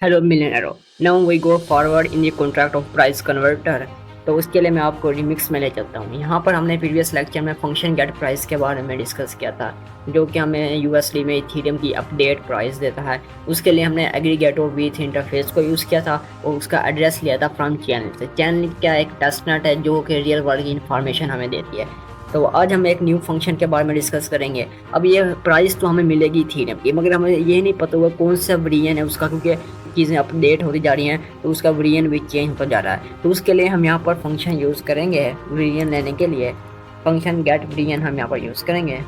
Hello millionaires. Now we go forward in the contract of price converter. तो उसके लिए मैं आपको रिमिक्स में ले चलता हूँ। यहाँ पर हमने प्रीवियस लेक्चर में फंक्शन गेट प्राइस के बारे में डिस्कस किया था, जो कि हमें यूएसडी में इथीरियम की अपडेट प्राइस देता है। उसके लिए हमने एग्रीगेटर विथ इंटरफेस को यूज़ किया था और उसका एड्रेस लिया था फ्रॉम चैनल से। चैनल क्या एक टेस्टनेट है जो कि रियल वर्ल्ड की इन्फॉर्मेशन हमें देती है। तो आज हम एक न्यू फंक्शन के बारे में डिस्कस करेंगे। अब ये प्राइस तो हमें मिलेगी इथीरियम की, मगर हमें ये नहीं पता हुआ कौन सा वेरिएंट है उसका, क्योंकि चीज़ें अपडेट होती जा रही हैं तो उसका वेरिएंट भी चेंज होता जा रहा है। तो उसके लिए हम यहाँ पर फंक्शन यूज़ करेंगे वेरिएंट लेने के लिए। फंक्शन गेट वेरिएंट हम यहाँ पर यूज़ करेंगे।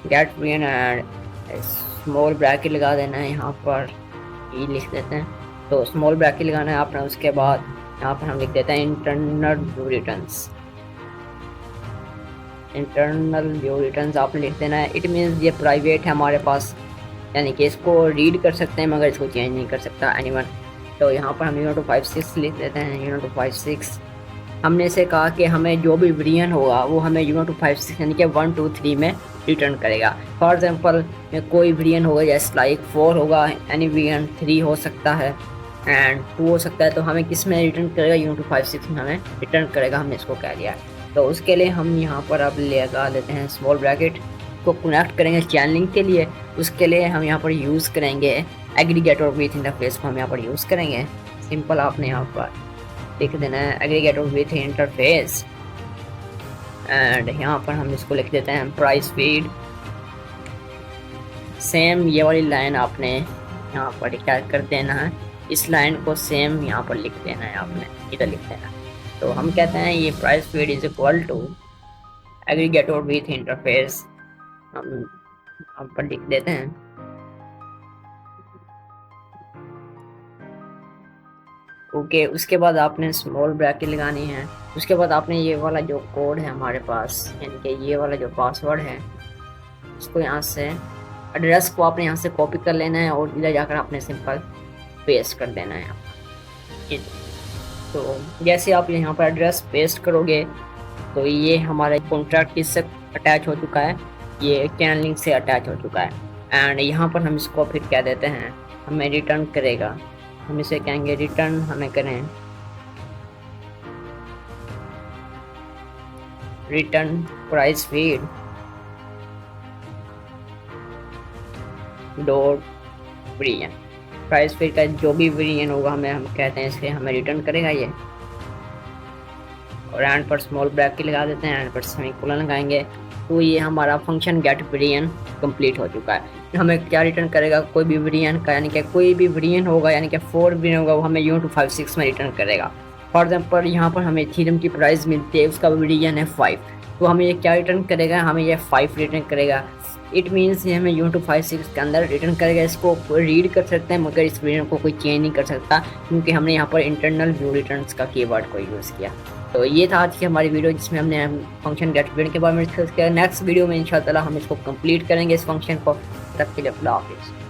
Get variant and small bracket लगा देना है, यहाँ पर ई लिख देते हैं। तो स्मॉल ब्रैकेट लगाना है आपने। उसके बाद यहाँ पर हम लिख देते हैं internal view returns. Internal view returns आपने लिख देना है। इट मीन्स ये प्राइवेट है हमारे पास, यानी कि इसको रीड कर सकते हैं मगर इसको चेंज नहीं कर सकता एनीवन। तो यहाँ पर हम यूनिट 56 लिख देते हैं। यूनिट 56 हमने इसे कहा कि हमें जो भी वेरिएंट होगा वो हमें यूनिट 56 यानी कि 1 2 3 में रिटर्न करेगा। फॉर एग्जांपल कोई वेरिएंट होगा जैसे लाइक 4 होगा, एनी वेरिएंट 3 हो सकता है एंड 2 हो सकता है। तो हमें किस में रिटर्न करेगा? यूनिट 56 में हमें रिटर्न करेगा। हमने इसको कह दिया। तो उसके लिए हम यहाँ पर अब लगा लेते हैं स्मॉल ब्रैकेट को कनेक्ट करेंगे चैनलिंग के लिए। उसके लिए हम यहाँ पर यूज़ करेंगे एग्रीगेटर विथ इंटरफेस को हम यहाँ पर यूज़ करेंगे। सिंपल आपने यहाँ पर लिख देना है एग्रीगेटर विथ इंटरफेस एंड यहाँ पर हम इसको लिख देते हैं प्राइस फीड। सेम ये वाली लाइन आपने यहाँ पर क्या कर देना है, इस लाइन को सेम यहाँ पर लिख देना है, आपने इधर लिख देना है। तो हम कहते हैं ये price feed is equal to aggregator with interface. हम पर लिख देते हैं ओके। उसके बाद आपने स्मॉल ब्रैकेट लगानी है। उसके बाद आपने ये वाला जो कोड है हमारे पास, यानी कि ये वाला जो पासवर्ड है, इसको यहाँ से एड्रेस को आपने यहाँ से कॉपी कर लेना है और इधर जाकर आपने सिंपल पेस्ट कर देना है ये। तो जैसे आप यहाँ पर एड्रेस पेस्ट करोगे तो ये हमारा कॉन्ट्रैक्ट किससे अटैच हो चुका है? ये चैनल लिंक से अटैच हो चुका है। एंड यहाँ पर हम इसको फिर क्या देते हैं, हमें रिटर्न करेगा। हम इसे कहेंगे रिटर्न हमें करें return price feed dot variant. Price feed का जो भी वेरिएंट होगा हम कहते हैं इसके हमें रिटर्न करेगा ये। और एंड पर स्मॉल ब्रैकेट लगा देते हैं, एंड पर सेमीकोलन लगाएंगे। तो ये हमारा फंक्शन गेट वेरिएंट कंप्लीट हो चुका है। हमें क्या रिटर्न करेगा? कोई भी वेरिएंट का, यानी कि कोई भी वेरिएंट होगा, यानी कि 4 वेरिएंट होगा, वो हमें यूनिट 56 में रिटर्न करेगा। फॉर एग्जांपल यहाँ पर हमें इथीरियम की प्राइस मिलती है, उसका वेरिएंट है 5, तो हमें ये क्या रिटर्न करेगा? हमें ये 5 रिटर्न करेगा। इट मीन्स ये हमें यूनिट 56 के अंदर रिटर्न करेगा। इसको रीड कर सकते हैं मगर इस वेरिएंट को कोई चेंज नहीं कर सकता, क्योंकि हमने यहाँ पर इंटरनल व्यू रिटर्न्स का कीवर्ड को यूज़ किया। तो ये था आज की हमारी वीडियो, जिसमें हमने फंक्शन गेट वेरिएंट के बारे में डिस्कस किया। नेक्स्ट वीडियो में इंशाल्लाह हम इसको कंप्लीट करेंगे, इस फंक्शन को। तब के लिए अल्लाह हाफिज़।